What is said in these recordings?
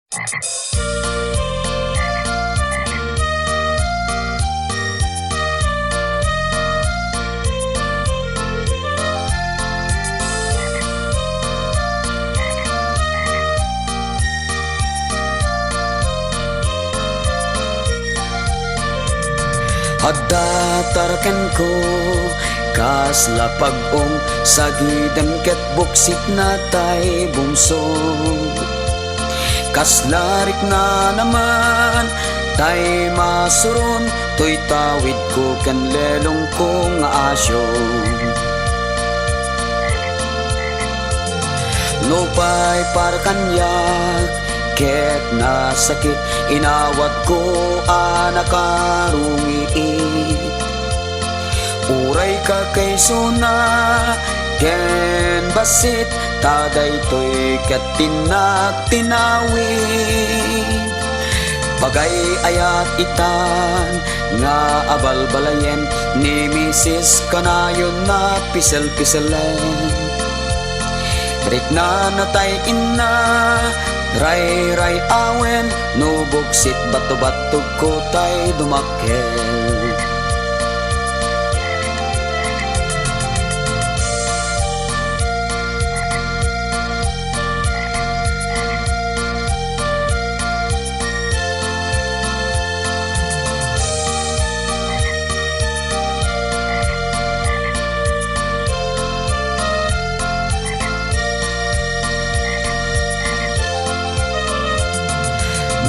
Adda tarakan ko kas lapag-ong sagidan ket buksit na tay bungsog. Kas larik na naman tay masuron to'y tawid ko kan lelong ko nga asyo. No pa'y para kanyak ket nasakit inawat ko anakarungiit. Uray ka kay suna ken basit taday to'y katinak tinawid. Bagay ayat itan nga abalbalayen ni Mrs. Kanayon na pisel-piselen. Rik na natay ina ray-ray awen no buksit bato-bato ko tay dumakel.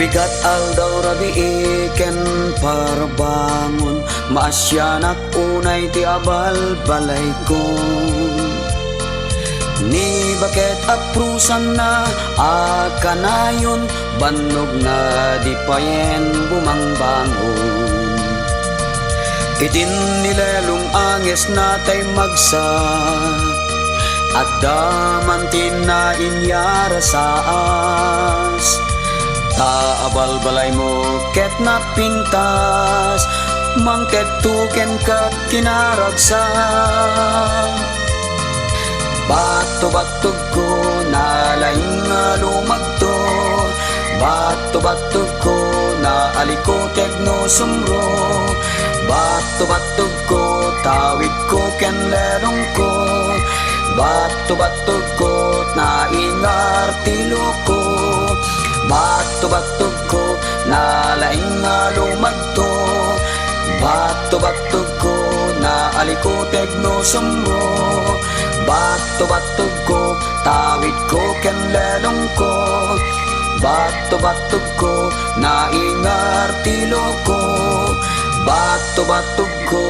Bigat aldaw rabi iken parabangon maasyanak unay ti abal balay ko. Ni baket aprusan na akanayon bannog na di payen bumangbangon. Itin nilelong anges natay magsa at damantin na inyara sa as. Taabalbalay mo ket na pintas mangket tuken kat kinaragsa. Bato-bato ko nalaing nga lumagto, bato-bato ko na alikotek no sumro. Bato-bato ko tawid ko ken lerong ko, bato-bato ko na ingar tilo ko. Bato-bato ko na laing nga lumagto, bato-bato ko na alikotek no sumro. Bato-bato ko tawid ko ken lelong ko, bato-bato ko na ingar tilo ko. Bato-bato ko